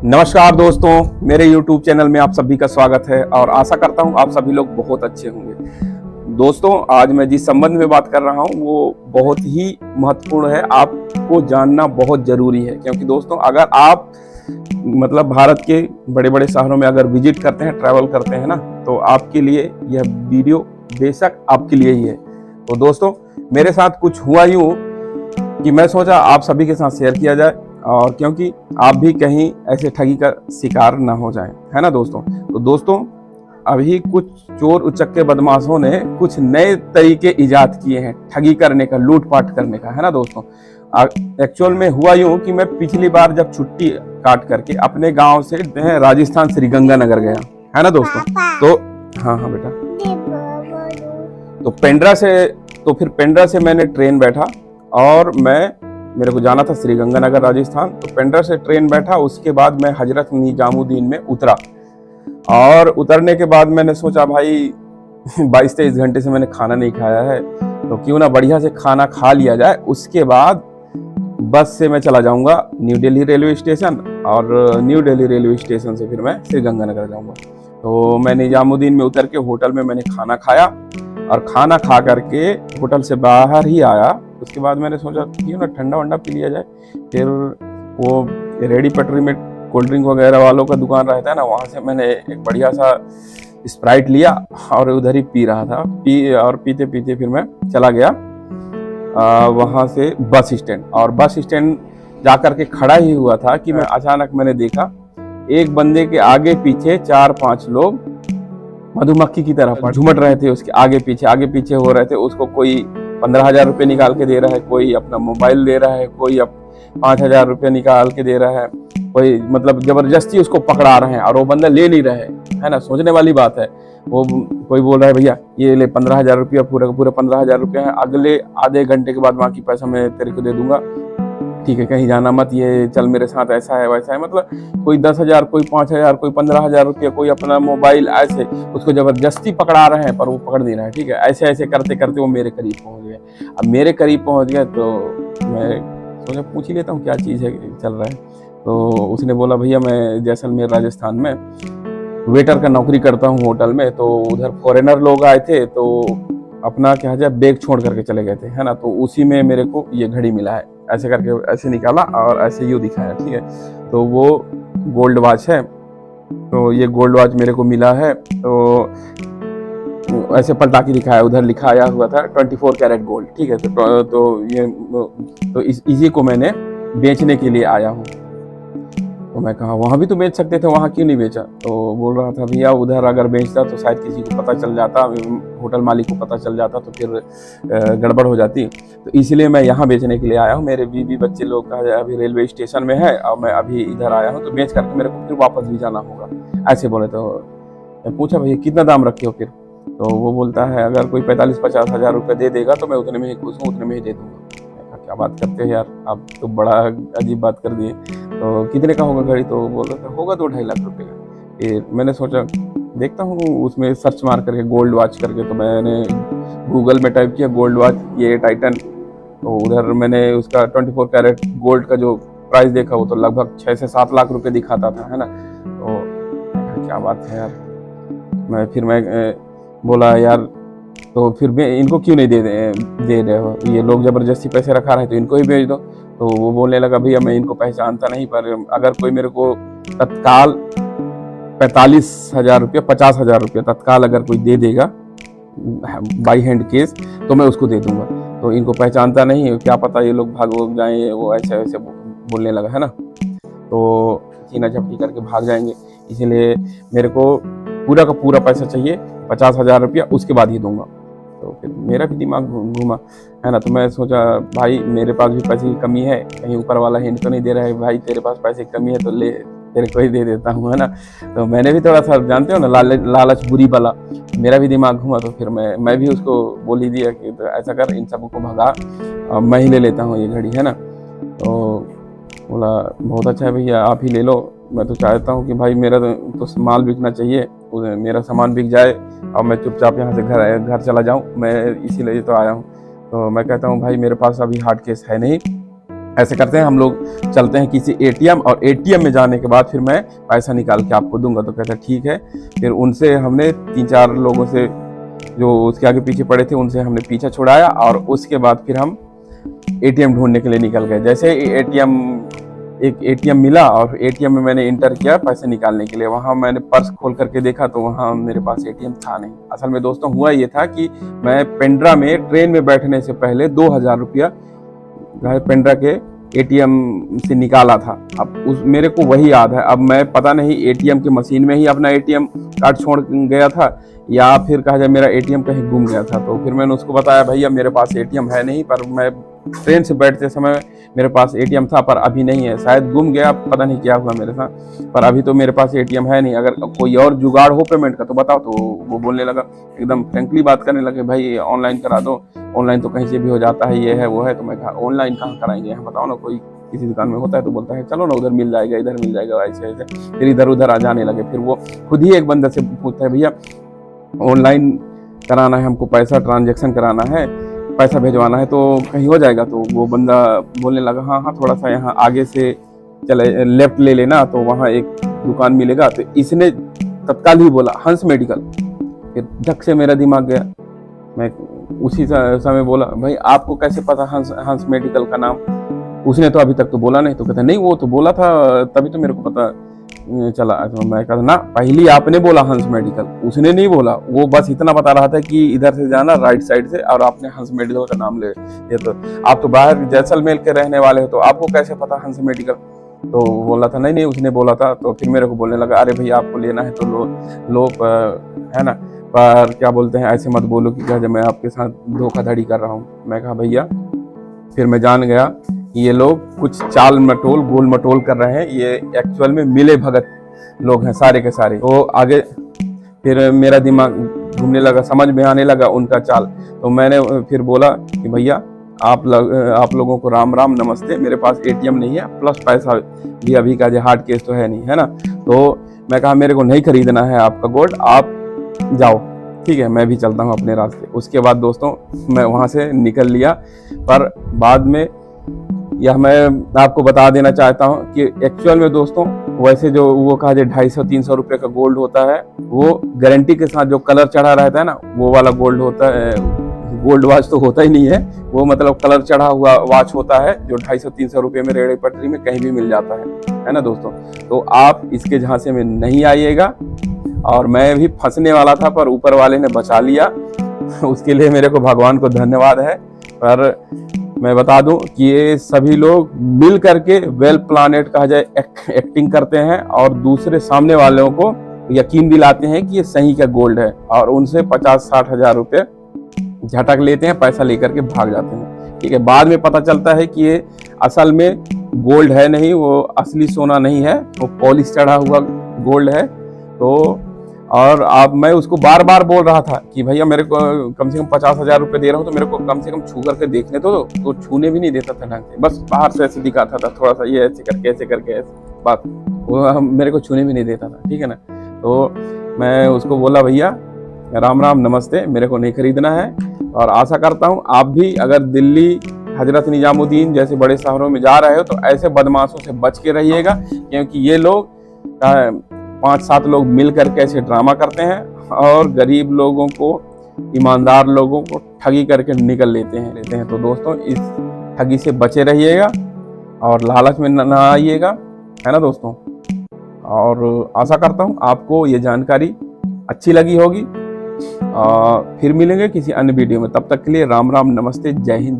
नमस्कार दोस्तों, मेरे YouTube चैनल में आप सभी का स्वागत है और आशा करता हूं आप सभी लोग बहुत अच्छे होंगे। दोस्तों, आज मैं जिस संबंध में बात कर रहा हूं वो बहुत ही महत्वपूर्ण है, आपको जानना बहुत ज़रूरी है। क्योंकि दोस्तों, अगर आप भारत के बड़े बड़े शहरों में अगर विजिट करते हैं, ट्रैवल करते हैं ना, तो आपके लिए यह वीडियो बेशक आपके लिए ही है। तो दोस्तों, मेरे साथ कुछ हुआ यूँ कि मैं सोचा आप सभी के साथ शेयर किया जाए, और क्योंकि आप भी कहीं ऐसे ठगी का शिकार ना हो जाएं, है ना दोस्तों। तो दोस्तों, अभी कुछ चोर उचक्के बदमाशों ने कुछ नए तरीके इजाद किए हैं ठगी करने का, लूटपाट करने का, है ना दोस्तों। एक्चुअल में हुआ यूं कि मैं पिछली बार जब छुट्टी काट करके अपने गांव से राजस्थान श्रीगंगानगर गया, है ना दोस्तों। तो हाँ हाँ बेटा, तो फिर पेंड्रा से मैंने ट्रेन बैठा और मेरे को जाना था श्रीगंगानगर राजस्थान। तो पेंड्रा से ट्रेन बैठा, उसके बाद मैं हजरत निजामुद्दीन में उतरा। और उतरने के बाद मैंने सोचा भाई 22-23 घंटे से मैंने खाना नहीं खाया है, तो क्यों ना बढ़िया से खाना खा लिया जाए। उसके बाद बस से मैं चला जाऊंगा न्यू दिल्ली रेलवे स्टेशन, और न्यू दिल्ली रेलवे स्टेशन से फिर मैं श्रीगंगानगर जाऊंगा। तो मैं निजामुद्दीन में उतर के होटल में मैंने खाना खाया, और खाना खा करके होटल से बाहर ही आया। उसके बाद मैंने सोचा क्यों ना ठंडा वंडा पी लिया जाए। फिर वो रेडी पटरी में कोल्ड ड्रिंक वगैरह वालों का दुकान रहता है ना, वहाँ से मैंने एक बढ़िया सा स्प्राइट लिया और उधर ही पी रहा था। और पीते पीते फिर मैं चला गया वहाँ से बस स्टैंड। और बस स्टैंड जा कर के खड़ा ही हुआ था कि मैं अचानक मैंने देखा एक बंदे के आगे पीछे 4-5 लोग मधुमक्खी की तरह झुमट रहे थे, उसके आगे पीछे हो रहे थे। उसको कोई 15,000 रुपये निकाल के दे रहा है, कोई अपना मोबाइल दे रहा है, कोई 5,000 रुपये निकाल के दे रहा है, कोई जबरदस्ती उसको पकड़ा रहे हैं और वो बंदा ले नहीं रहे, है ना। सोचने वाली बात है। वो कोई बोल रहा है भैया ये ले 15,000 रुपया, पूरे 15,000 रुपये है, अगले आधे घंटे के बाद बाकी पैसा मैं तेरे को दे दूंगा, ठीक है, कहीं जाना मत, ये चल मेरे साथ, ऐसा है वैसा है। कोई 10,000, कोई 5,000, कोई 15,000 रुपया, कोई अपना मोबाइल, ऐसे उसको जबरदस्ती पकड़ा रहे हैं, पर वो पकड़ नहीं रहा है, ठीक है। ऐसे ऐसे करते करते वो मेरे करीब पहुंच गए। अब मेरे करीब पहुंच गया तो मैं सोचा पूछ ही लेता हूँ क्या चीज़ है, चल रहा है। तो उसने बोला भैया मैं जैसलमेर राजस्थान में वेटर का नौकरी करता हूँ होटल में, तो उधर फॉरेनर लोग आए थे, तो अपना क्या है बैग छोड़ करके चले गए थे, है ना। तो उसी में मेरे को ये घड़ी मिला है। ऐसे करके ऐसे निकाला और ऐसे यूँ दिखाया, ठीक है। तो वो गोल्ड वॉच है, तो ये गोल्ड वॉच मेरे को मिला है। तो ऐसे पलटा के दिखाया, उधर लिखा आया हुआ था 24 कैरेट गोल्ड, ठीक है। तो इसी को मैंने बेचने के लिए आया हूँ। तो मैं कहा वहाँ भी तो बेच सकते थे, वहाँ क्यों नहीं बेचा। तो बोल रहा था भैया उधर अगर बेचता तो शायद किसी को पता चल जाता, होटल मालिक को पता चल जाता, तो फिर गड़बड़ हो जाती। तो इसलिए मैं यहाँ बेचने के लिए आया हूँ। मेरे बीवी बच्चे लोग का अभी रेलवे स्टेशन में है और मैं अभी इधर आया हूँ, तो बेच करके मेरे को फिर वापस भी जाना होगा, ऐसे बोले। तो मैं पूछा भैया कितना दाम रखे हो फिर। तो वो बोलता है अगर कोई 45-50 हज़ार रुपये दे देगा तो मैं उतने में ही खुश हूँ, उतने में ही दे दूँगा। क्या बात करते हैं यार, आप तो बड़ा अजीब बात कर दिए। तो कितने का होगा घड़ी। तो बोल रहा था होगा 2-2.5 लाख रुपए का। फिर मैंने सोचा देखता हूँ, उसमें सर्च मार करके गोल्ड वॉच करके, तो मैंने गूगल में टाइप किया गोल्ड वॉच ये टाइटन। तो उधर मैंने उसका 24 कैरेट गोल्ड का जो प्राइस देखा वो तो लगभग 6 से 7 लाख रुपए दिखाता था, है ना। तो क्या बात है यार। मैं बोला यार तो फिर इनको क्यों नहीं दे रहे हो, ये लोग जबरदस्ती पैसे रखा रहे तो इनको ही भेज दो। तो वो बोलने लगा भैया मैं इनको पहचानता नहीं, पर अगर कोई मेरे को तत्काल 45,000 रुपया 50,000 रुपया तत्काल अगर कोई दे देगा बाई हैंड केस तो मैं उसको दे दूंगा। तो इनको पहचानता नहीं, क्या पता ये लोग भाग जाएं, वो ऐसे ऐसे बोलने लगा, है ना। तो सीना झपटी करके भाग जाएंगे, इसीलिए मेरे को पूरा का पूरा पैसा चाहिए, 50,000 रुपया, उसके बाद ही दूंगा। तो फिर मेरा भी दिमाग घूमा, है ना। तो मैं सोचा भाई मेरे पास भी पैसे की कमी है, कहीं ऊपर वाला हिंट तो नहीं दे रहा है भाई तेरे पास पैसे की कमी है तो ले तेरे को ही दे देता हूँ, है ना। तो मैंने भी थोड़ा सा जानते हो ना लालच बुरी बला, मेरा भी दिमाग घूमा। तो फिर मैं भी उसको बोल ही दिया कि तो ऐसा कर इन सबको भगा, मैं ही ले लेता हूँ ये घड़ी, है ना। तो बोला बहुत अच्छा है भैया आप ही ले लो, मैं तो चाहता हूँ कि भाई मेरा तो माल बिकना चाहिए, मेरा सामान बिक जाए और मैं चुपचाप यहाँ से घर चला जाऊँ, मैं इसीलिए तो आया हूँ। तो मैं कहता हूँ भाई मेरे पास अभी हार्ड केस है नहीं, ऐसे करते हैं हम लोग, चलते हैं किसी एटीएम, और एटीएम में जाने के बाद फिर मैं पैसा निकाल के आपको दूंगा। तो कहता ठीक है। फिर उनसे हमने 3-4 लोगों से जो उसके आगे पीछे पड़े थे उनसे हमने पीछा छुड़ाया, और उसके बाद फिर हम एटीएम ढूंढने के लिए निकल गए। जैसे एक एटीएम मिला और एटीएम में मैंने इंटर किया पैसे निकालने के लिए। वहाँ मैंने पर्स खोल करके देखा तो वहाँ मेरे पास एटीएम था नहीं। असल में दोस्तों हुआ ये था कि मैं पेंड्रा में ट्रेन में बैठने से पहले 2000 रुपया पेंड्रा के एटीएम से निकाला था। अब मेरे को वही याद है। अब मैं पता नहीं एटीएम की मशीन में ही अपना एटीएम कार्ड छोड़ गया था या फिर कहा जाए मेरा एटीएम कहीं गुम गया था। तो फिर मैंने उसको बताया भैया मेरे पास एटीएम है नहीं, पर मैं ट्रेन से बैठते समय मेरे पास एटीएम था पर अभी नहीं है, शायद गुम गया, पता नहीं क्या हुआ मेरे साथ, पर अभी तो मेरे पास एटीएम है नहीं, अगर कोई और जुगाड़ हो पेमेंट का तो बताओ। तो वो बोलने लगा, एकदम फ्रेंकली बात करने लगे, भाई ऑनलाइन करा दो, ऑनलाइन तो कहीं से भी हो जाता है, ये है वो है। तो मैं कहा ऑनलाइन कहाँ कराएंगे, बताओ ना, कोई किसी दुकान में होता है? तो बोलता है चलो ना उधर मिल जाएगा, इधर मिल जाएगा, ऐसे ऐसे। फिर इधर उधर आ जाने लगे। फिर वो खुद ही एक बंदे से पूछता है भैया ऑनलाइन कराना है हमको, पैसा ट्रांजेक्शन कराना है, पैसा भिजवाना है, तो कहीं हो जाएगा? तो वो बंदा बोलने लगा हाँ हाँ थोड़ा सा यहाँ आगे से चले, लेफ्ट ले लेना तो वहाँ एक दुकान मिलेगा। तो इसने तत्काल ही बोला हंस मेडिकल। फिर झक से मेरा दिमाग गया। मैं उसी समय बोला भाई आपको कैसे पता हंस मेडिकल का नाम? उसने तो अभी तक तो बोला नहीं। तो कहता नहीं वो तो बोला था तभी तो मेरे को पता चला। तो मैं कहता ना पहली आपने बोला हंस मेडिकल, उसने नहीं बोला। वो बस इतना बता रहा था कि इधर से जाना राइट साइड से, और आपने हंस मेडिकल का नाम ले। तो आप तो बाहर जैसलमेर के रहने वाले हो तो आपको कैसे पता हंस मेडिकल? तो बोला था नहीं उसने बोला था। तो फिर मेरे को बोलने लगा अरे भैया आपको लेना है तो लो है ना, पर क्या बोलते हैं ऐसे मत बोलो कि क्या मैं आपके साथ धोखाधड़ी कर रहा हूँ। मैं कहा भैया, फिर मैं जान गया ये लोग कुछ चाल मटोल गोल मटोल कर रहे हैं, ये एक्चुअल में मिले भगत लोग हैं सारे के सारे। तो आगे फिर मेरा दिमाग घूमने लगा, समझ में आने लगा उनका चाल। तो मैंने फिर बोला कि भैया आप लोगों को राम राम नमस्ते, मेरे पास एटीएम नहीं है, प्लस पैसा भी अभी का जो हार्ड केस तो है नहीं, है ना। तो मैं कहा मेरे को नहीं खरीदना है आपका गोल्ड, आप जाओ, ठीक है मैं भी चलता हूँ अपने रास्ते। उसके बाद दोस्तों मैं वहाँ से निकल लिया। पर बाद में यह मैं आपको बता देना चाहता हूँ कि एक्चुअल में दोस्तों वैसे जो वो कहा जाए 250-300 रुपये का गोल्ड होता है, वो गारंटी के साथ जो कलर चढ़ा रहता है ना वो वाला गोल्ड होता है। गोल्ड वॉच तो होता ही नहीं है वो, मतलब कलर चढ़ा हुआ वॉच होता है जो 250-300 रुपये में रेड़ी पटरी में कहीं भी मिल जाता है ना दोस्तों। तो आप इसके झांसे में नहीं आइएगा। और मैं भी फंसने वाला था पर ऊपर वाले ने बचा लिया, उसके लिए मेरे को भगवान को धन्यवाद है। पर मैं बता दूं कि ये सभी लोग मिल करके वेल प्लानेड कहा जाए एक्टिंग करते हैं और दूसरे सामने वालों को यकीन दिलाते हैं कि ये सही का गोल्ड है, और उनसे 50-60 हजार रुपये झटक लेते हैं, पैसा लेकर के भाग जाते हैं। ठीक है, बाद में पता चलता है कि ये असल में गोल्ड है नहीं, वो असली सोना नहीं है, वो पॉलिश चढ़ा हुआ गोल्ड है। तो और अब मैं उसको बार बार बोल रहा था कि भैया मेरे को कम से कम 50,000 रुपये दे रहा हूँ तो मेरे को कम से कम छू करके देखने तो छूने भी नहीं देता था ढंग से, बस बाहर से ऐसे दिखाता था थोड़ा सा, ये ऐसे करके ऐसे बात, वो मेरे को छूने भी नहीं देता था, ठीक है ना। तो मैं उसको बोला भैया राम राम नमस्ते, मेरे को नहीं खरीदना है। और आशा करता हूँ आप भी अगर दिल्ली हजरत निजामुद्दीन जैसे बड़े शहरों में जा रहे हो तो ऐसे बदमाशों से बच के रहिएगा, क्योंकि ये लोग 5-7 लोग मिल करके ऐसे ड्रामा करते हैं और गरीब लोगों को, ईमानदार लोगों को ठगी करके निकल लेते हैं। तो दोस्तों इस ठगी से बचे रहिएगा और लालच में ना आइएगा, है ना दोस्तों। और आशा करता हूँ आपको ये जानकारी अच्छी लगी होगी। फिर मिलेंगे किसी अन्य वीडियो में, तब तक के लिए राम राम नमस्ते, जय हिंद।